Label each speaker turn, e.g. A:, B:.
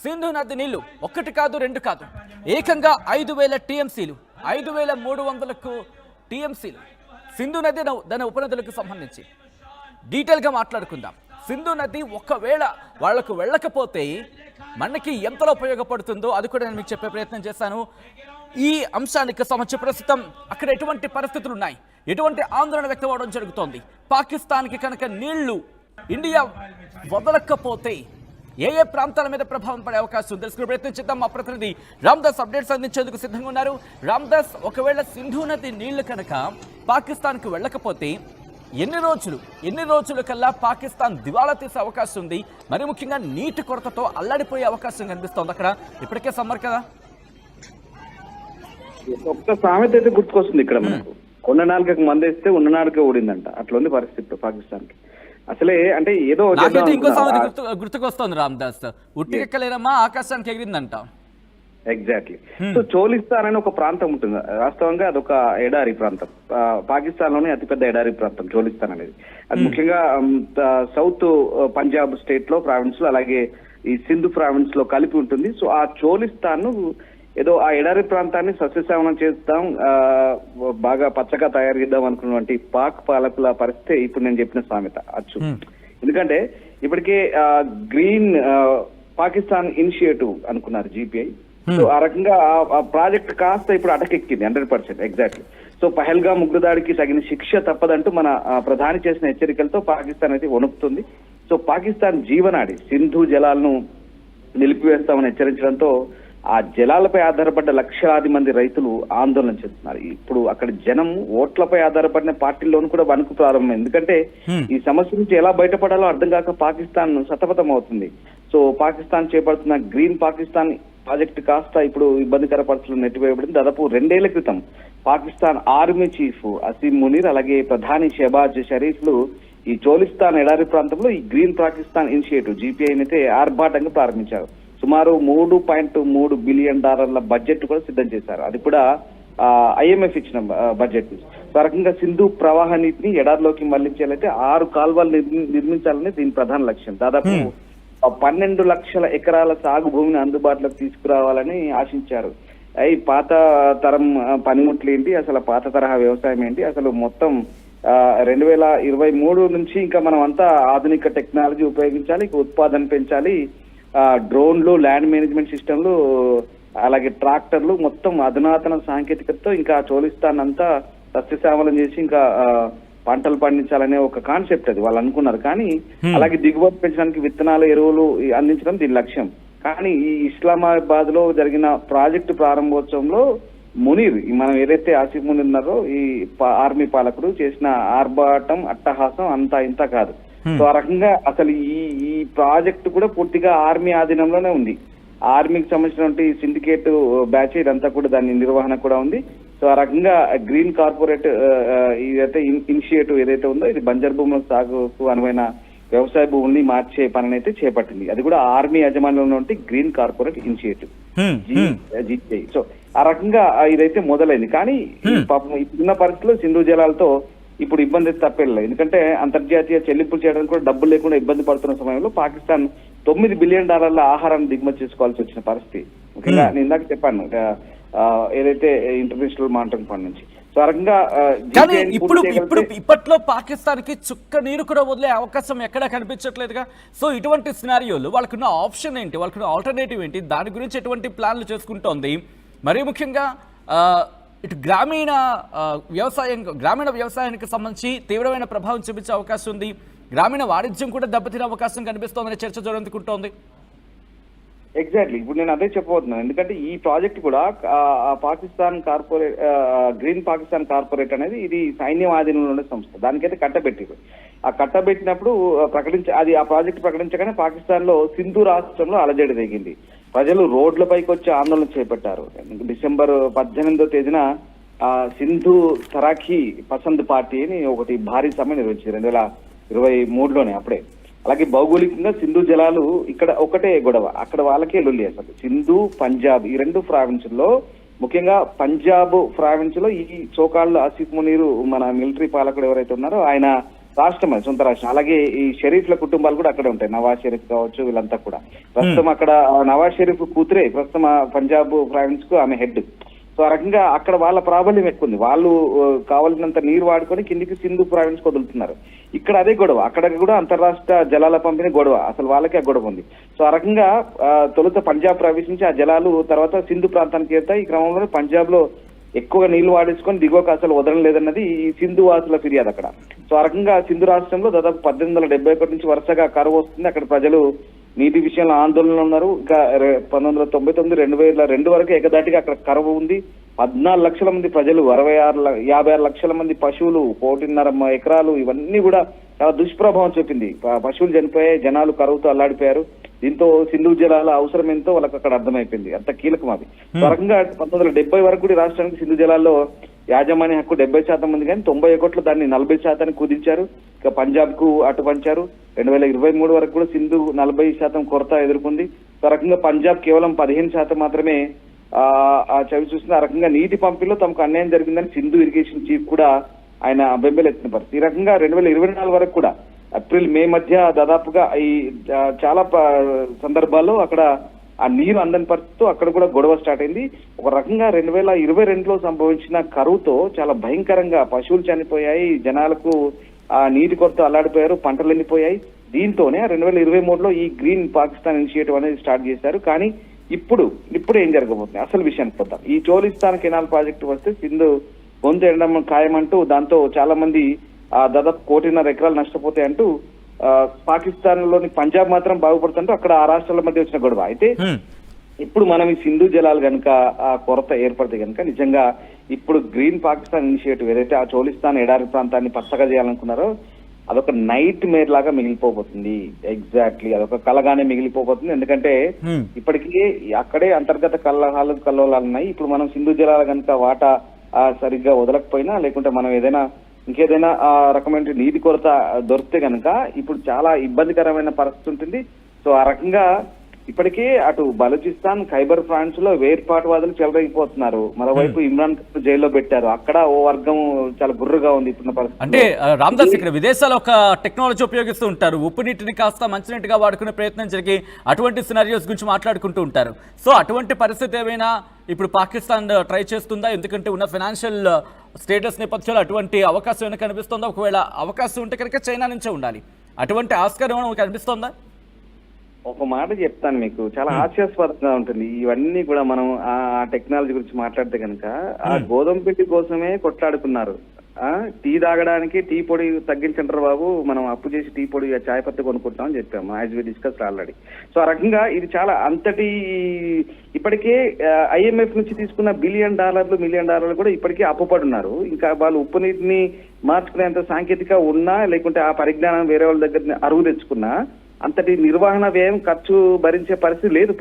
A: సింధు నది నీళ్లు ఒక్కటి కాదు రెండు కాదు ఏకంగా 5,000 టీఎంసీలు 5,300 టీఎంసీలు సింధు నది దాని ఉపనదులకు సంబంధించి డీటెయిల్గా మాట్లాడుకుందాం. సింధు నది ఒకవేళ వాళ్లకు వెళ్ళకపోతే మనకి ఎంతలో ఉపయోగపడుతుందో అది కూడా నేను మీకు చెప్పే ప్రయత్నం చేశాను. ఈ అంశానికి సంబంధించి ప్రస్తుతం అక్కడ ఎటువంటి పరిస్థితులు ఉన్నాయి, ఎటువంటి ఆందోళన వ్యక్తం అవడం జరుగుతోంది, పాకిస్తాన్కి కనుక నీళ్లు ఇండియా వదలకపోతే ఏ ఏ ప్రాంతాల మీద ప్రభావం పడే అవకాశం తెలుసుకునే ప్రయత్నం చేద్దాం. మా ప్రతినిధి రామ్దాస్ అప్డేట్స్ అందించేందుకు సిద్ధంగా ఉన్నారు. రామ్దాస్, ఒకవేళ సింధు నది నీళ్లు కనుక పాకిస్తాన్కి వెళ్ళకపోతే ఎన్ని రోజుల కల్లా పాకిస్తాన్ దివాళా తీసే అవకాశం ఉంది? మరి ముఖ్యంగా నీటి కొరతతో అల్లాడిపోయే అవకాశం కనిపిస్తోంది. అక్కడ ఇప్పటికే సమ్మర్ కదా.
B: ఒక్క సామెత అయితే గుర్తుకొస్తుంది ఇక్కడ మనకు, కొండ నాలుకకు మందేస్తే ఉన్న నాలుక ఊడిందంట. అట్లా ఉంది పరిస్థితి పాకిస్తాన్ కి. అసలే అంటే ఏదో
A: ఇంకో సామెత గుర్తుకొస్తోంది రామ్దాస్, ఉట్టికెక్కలేనమ్మా ఆకాశానికి ఎగిరిందంట.
B: ఎగ్జాక్ట్లీ. సో చోలిస్తాన్ అనే ఒక ప్రాంతం ఉంటుంది, వాస్తవంగా అదొక ఎడారి ప్రాంతం, పాకిస్తాన్ లోనే అతిపెద్ద ఎడారి ప్రాంతం చోలిస్తాన్ అనేది. అది ముఖ్యంగా సౌత్ పంజాబ్ స్టేట్ లో ప్రావిన్స్ లో అలాగే ఈ సింధు ప్రావిన్స్ లో కలిపి ఉంటుంది. సో ఆ చోలిస్తాన్ ఏదో ఆ ఎడారి ప్రాంతాన్ని సస్యశ్యామలం చేద్దాం, బాగా పచ్చగా తయారు చేద్దాం అనుకున్నటువంటి పాక్ పాలకుల పరిస్థితి ఇప్పుడు నేను చెప్పిన సామెత అచ్చు. ఎందుకంటే ఇప్పటికే గ్రీన్ పాకిస్తాన్ ఇనిషియేటివ్ అనుకున్నారు GPI. సో ఆ రకంగా ఆ ప్రాజెక్ట్ కాస్త ఇప్పుడు అటకెక్కింది 100%. ఎగ్జాక్ట్లీ. సో పహల్గా ఉగ్రదాడికి తగిన శిక్ష తప్పదంటూ మన ప్రధాని చేసిన హెచ్చరికలతో పాకిస్తాన్ అయితే వణుకుతుంది. సో పాకిస్తాన్ జీవనాడి సింధు జలాలను నిలిపివేస్తామని హెచ్చరించడంతో ఆ జలాలపై ఆధారపడ్డ లక్షలాది మంది రైతులు ఆందోళన చెందుతున్నారు. ఇప్పుడు అక్కడ జనం ఓట్లపై ఆధారపడిన పార్టీల్లోనూ కూడా వణుకు ప్రారంభమైంది. ఎందుకంటే ఈ సమస్య నుంచి ఎలా బయటపడాలో అర్థం కాక పాకిస్తాన్ సతమతం అవుతుంది. సో పాకిస్తాన్ చేపడుతున్న గ్రీన్ పాకిస్తాన్ ప్రాజెక్టు కాస్త ఇప్పుడు ఇబ్బందికర పరిస్థితులు నెట్టివేయబడింది. దాదాపు 2 ఏళ్ల క్రితం పాకిస్తాన్ ఆర్మీ చీఫ్ అసీం మునీర్ అలాగే ప్రధాని షెహబాజ్ షరీఫ్లు ఈ చోలిస్తాన్ ఎడారి ప్రాంతంలో ఈ గ్రీన్ పాకిస్తాన్ ఇనిషియేటివ్ GPI అయితే ఆర్భాటంగా ప్రారంభించారు. సుమారు $3.3 బిలియన్ బడ్జెట్ కూడా సిద్ధం చేశారు. అది కూడా IMF ఇచ్చిన బడ్జెట్. ఆ రకంగా సింధు ప్రవాహ నీటిని ఎడారిలోకి మళ్లించాలంటే 6 కాల్వలు నిర్మించాలని దీని ప్రధాన లక్ష్యం. దాదాపు 12 లక్షల ఎకరాల సాగు భూమిని అందుబాటులోకి తీసుకురావాలని ఆశించారు. ఈ పాత తరం పనిముట్లు ఏంటి, అసలు పాత తరహా వ్యవసాయం ఏంటి, అసలు మొత్తం 2023 నుంచి ఇంకా మనం అంతా ఆధునిక టెక్నాలజీ ఉపయోగించాలి, ఉత్పాదన పెంచాలి, డ్రోన్లు, ల్యాండ్ మేనేజ్మెంట్ సిస్టంలు, అలాగే ట్రాక్టర్లు, మొత్తం అధునాతన సాంకేతికతతో ఇంకా చోలిస్తాన్ అంతా సస్యశ్యామలం చేసి ఇంకా పంటలు పండించాలనే ఒక కాన్సెప్ట్ అది వాళ్ళు అనుకున్నారు. కానీ అలాగే దిగుబడి పెంచడానికి విత్తనాలు, ఎరువులు అందించడం దీని లక్ష్యం. కానీ ఈ ఇస్లామాబాద్ లో జరిగిన ప్రాజెక్టు ప్రారంభోత్సవంలో మునీర్, మనం ఏదైతే ఆసిఫ్ మునీర్ ఉన్నారో ఈ ఆర్మీ పాలకుడు చేసిన ఆర్భాటం అట్టహాసం అంతా ఇంత కాదు. సో ఆ రకంగా అసలు ఈ ప్రాజెక్టు కూడా పూర్తిగా ఆర్మీ ఆధీనంలోనే ఉంది. ఆర్మీకి సంబంధించినటువంటి సిండికేట్ బ్యాచ్ ఇదంతా కూడా దాని నిర్వహణ కూడా ఉంది. సో ఆ రకంగా గ్రీన్ కార్పొరేట్ ఇదైతే ఇనిషియేటివ్ ఏదైతే ఉందో ఇది బంజర్ భూముల సాగుకు అనువైన వ్యవసాయ భూముల్ని మార్చే పనిని అయితే చేపట్టింది. అది కూడా ఆర్మీ యాజమాన్యంలో ఉన్నటువంటి green corporate initiative GPI. So ఆ రకంగా ఇదైతే మొదలైంది. కానీ పాపం ఇప్పుడున్న పరిస్థితుల్లో సింధు జలాలతో ఇప్పుడు ఇబ్బంది తప్పేలేదు. ఎందుకంటే అంతర్జాతీయ చెల్లింపులు చేయడానికి కూడా డబ్బులు లేకుండా ఇబ్బంది పడుతున్న సమయంలో పాకిస్తాన్ $9 బిలియన్ ఆహారాన్ని దిగుమతి చేసుకోవాల్సి వచ్చిన పరిస్థితి. ముఖ్యంగా నేను ఇందాక చెప్పాను ఏదైతే ఇంటర్నేషనల్ మానిటరింగ్ ఫండ్ నుంచి. సో ఆ రకంగా
A: ఇప్పట్లో పాకిస్తాన్ కి చుక్క నీరు కూడా వదిలే అవకాశం ఎక్కడా కనిపించట్లేదుగా. సో ఇటువంటి సినారియోలు వాళ్ళకున్న ఆప్షన్ ఏంటి, వాళ్ళకున్న ఆల్టర్నేటివ్ ఏంటి, దాని గురించి ఎటువంటి ప్లాన్లు చేసుకుంటోంది? మరీ ముఖ్యంగా ఇటు గ్రామీణ వ్యవసాయానికి సంబంధించి తీవ్రమైన ప్రభావం చూపించే అవకాశం ఉంది. గ్రామీణ వాణిజ్యం కూడా దెబ్బతినే అవకాశం కనిపిస్తోందనే చర్చ జరుగుతుంటోంది.
B: ఎగ్జాక్ట్లీ. ఇప్పుడు నేను అదే చెప్పబోతున్నాను. ఎందుకంటే ఈ ప్రాజెక్ట్ కూడా Pakistan corporate green Pakistan corporate అనేది ఇది సైన్యం ఆధీనంలో ఉండే సంస్థ. దానికైతే కట్టబెట్టారు. ఆ కట్టబెట్టినప్పుడు ఆ ప్రాజెక్ట్ ప్రకటించగానే పాకిస్తాన్ లో సింధు రాష్ట్రంలో అలజడి దిగింది. ప్రజలు రోడ్లపైకి వచ్చి ఆందోళన చేపట్టారు. డిసెంబర్ 18వ తేదీన సింధు తరాఖీ పసంద్ పార్టీ అని ఒకటి భారీ సమ్మె నిర్వహించారు 2023లోనే అప్పుడే. అలాగే భౌగోళికంగా సింధు జలాలు ఇక్కడ ఒకటే గొడవ, అక్కడ వాళ్ళకే లొల్లి. అసలు సింధు, పంజాబ్ ఈ 2 ప్రావిన్సుల్లో, ముఖ్యంగా పంజాబ్ ప్రావిన్స్ లో ఈ చోకాళ్ళు ఆసిఫ్ మునీరు మన మిలిటరీ పాలకుడు ఎవరైతే ఉన్నారో ఆయన రాష్ట్రం అది సొంత రాష్ట్రం. అలాగే ఈ షరీఫ్ల కుటుంబాలు కూడా అక్కడే ఉంటాయి. నవాజ్ షరీఫ్ కావచ్చు, వీళ్ళంతా కూడా ప్రస్తుతం అక్కడ నవాజ్ షరీఫ్ కూతురే ప్రస్తుతం పంజాబ్ ప్రావిన్స్ కు ఆమె హెడ్. సో ఆ రకంగా అక్కడ వాళ్ళ ప్రాబల్యం ఎక్కువ ఉంది. వాళ్ళు కావాల్సినంత నీరు వాడుకొని కిందికి సింధు ప్రావిన్స్ వదులుతున్నారు. ఇక్కడ అదే గొడవ, అక్కడ కూడా అంతర్రాష్ట్ర జలాల పంపిణీ గొడవ, అసలు వాళ్ళకి ఆ గొడవ ఉంది. సో ఆ రకంగా తొలుత పంజాబ్ ప్రవేశించి ఆ జలాలు తర్వాత సింధు ప్రాంతానికి వెళ్తాయి. ఈ క్రమంలో పంజాబ్ లో ఎక్కువగా నీళ్లు వాడేసుకొని దిగువకు అసలు వదలలేదన్నది ఈ సింధు వాసుల ఫిర్యాదు అక్కడ. సో ఆ రకంగా సింధు రాష్ట్రంలో దాదాపు 1871 నుంచి వరుసగా కరువు వస్తుంది. అక్కడ ప్రజలు నీటి విషయంలో ఆందోళనలో ఉన్నారు. ఇంకా 1999, 2002 వరకు ఏకదాటిగా అక్కడ కరువు ఉంది. 14 లక్షల మంది ప్రజలు, 56 లక్షల మంది పశువులు, 1.5 ఎకరాలు, ఇవన్నీ కూడా చాలా దుష్ప్రభావం చూపింది. పశువులు చనిపోయాయి, జనాలు కరువుతో అల్లాడిపోయారు. దీంతో సింధు జలాల అవసరం ఏంటో వాళ్ళకి అక్కడ అర్థమైపోయింది. అంత కీలకం అది. ఆ రకంగా 1970 వరకు కూడా రాష్ట్రానికి సింధు జలాల్లో యాజమాన్య హక్కు 70% ఉంది, కానీ 91లో దాన్ని 40% కుదించారు. ఇక పంజాబ్ కు అటు పంచారు. 2023 వరకు కూడా సింధు 40% కొరత ఎదుర్కొంది. ఆ రకంగా పంజాబ్ కేవలం 15% మాత్రమే చవి చూస్తుంది. ఆ రకంగా నీటి పంపిణీలో తమకు అన్యాయం జరిగిందని సింధు ఇరిగేషన్ చీఫ్ కూడా ఆయన బెంబేలెత్తిన పరిస్థితి. ఈ రకంగా 2024 వరకు కూడా ఏప్రిల్ మే మధ్య దాదాపుగా ఈ చాలా సందర్భాల్లో అక్కడ ఆ నీరు అందని పరిస్థితితో అక్కడ కూడా గొడవ స్టార్ట్ అయింది. ఒక రకంగా 2022లో సంభవించిన కరువుతో చాలా భయంకరంగా పశువులు చనిపోయాయి, జనాలకు ఆ నీటి కొరత అల్లాడిపోయారు, పంటలు ఎండిపోయాయి. దీంతోనే 2023లో ఈ గ్రీన్ పాకిస్తాన్ ఇనిషియేటివ్ అనేది స్టార్ట్ చేశారు. కానీ ఇప్పుడు ఏం జరగబోతుంది అసలు విషయానికి పోతాం. ఈ చోలిస్తాన్ కెనాల్ ప్రాజెక్టు వస్తే సింధు గొంతు ఎండడం ఖాయమంటూ దాంతో చాలా మంది దాదాపు 1.5 ఎకరాలు నష్టపోతాయి అంటూ పాకిస్తాన్ లోని పంజాబ్ మాత్రం బాగుపడుతుంటూ అక్కడ ఆ రాష్ట్రాల మధ్య వచ్చిన గొడవ. అయితే ఇప్పుడు మనం ఈ సింధు జలాలు కనుక ఆ కొరత ఏర్పడితే కనుక నిజంగా ఇప్పుడు గ్రీన్ పాకిస్తాన్ ఇనిషియేటివ్ ఏదైతే ఆ చోలిస్తాన్ ఎడారి ప్రాంతాన్ని పచ్చగా చేయాలనుకున్నారో అదొక నైట్ మేర్ లాగా మిగిలిపోబోతుంది. ఎగ్జాక్ట్లీ అదొక కలగానే మిగిలిపోబోతుంది. ఎందుకంటే ఇప్పటికీ అక్కడే అంతర్గత కల్లోలాలు ఉన్నాయి. ఇప్పుడు మనం సింధు జలాలు కనుక వాటా సరిగ్గా వదలకపోయినా, లేకుంటే మనం ఇంకేదైనా రకమైన నీటి కొరత దొరికితే కనుక ఇప్పుడు చాలా ఇబ్బందికరమైన పరిస్థితి ఉంటుంది. సో ఆ రకంగా ఇప్పటికే అటు బలూచిస్తాన్, ఖైబర్ ఫ్రాన్స్ లో వేర్పాటువాదులు చెలరేగిపోతున్నారు. మరోవైపు ఇమ్రాన్ ఖాన్ జైల్లో పెట్టారు. అక్కడ ఓ వర్గం చాలా గుర్రుగా ఉంది ఇప్పుడున్న పరిస్థితి.
A: అంటే రామ్దాస్, ఇక్కడ విదేశాల్లో ఒక టెక్నాలజీ ఉపయోగిస్తూ ఉంటారు. ఉప్పు నీటిని కాస్త మంచినీటిగా వాడుకునే ప్రయత్నం జరిగి అటువంటి సినారియోస్ గురించి మాట్లాడుకుంటూ ఉంటారు. సో అటువంటి పరిస్థితి ఏమైనా ఇప్పుడు పాకిస్తాన్ ట్రై చేస్తుందా? ఎందుకంటే ఉన్న ఫైనాన్షియల్ స్టేటస్ నేపథ్యంలో అటువంటి అవకాశం ఏమైనా కనిపిస్తుందా? ఒకవేళ అవకాశం ఉంటే కనుక చైనా నుంచే ఉండాలి. అటువంటి ఆస్కారం ఏమైనా కనిపిస్తుందా?
B: ఒక మాట చెప్తాను మీకు, చాలా హాస్యాస్పదంగా ఉంటుంది. ఇవన్నీ కూడా మనం ఆ టెక్నాలజీ గురించి మాట్లాడితే కనుక ఆ గోధుమ పిండి కోసమే కొట్లాడుకున్నారు. టీ తాగడానికి టీ పొడి తగ్గించంటారు బాబు, మనం అప్పు చేసి టీ పొడి చాయ్ పత్తి కొనుక్కుంటామని చెప్పాము, as we discuss already. So ఆ రకంగా ఇది చాలా అంతటి ఇప్పటికే IMF నుంచి తీసుకున్న $1 బిలియన్, $1 మిలియన్ కూడా ఇప్పటికే అప్పుపడున్నారు. ఇంకా వాళ్ళు ఉప్పు నీటిని మార్చుకునేంత సాంకేతిక ఉన్నా, లేకుంటే ఆ పరిజ్ఞానం వేరే వాళ్ళ దగ్గర అరువు తెచ్చుకున్నా అంతటి నిర్వహణ వ్యయం ఖర్చు భరించే పరిస్థితి లేదు.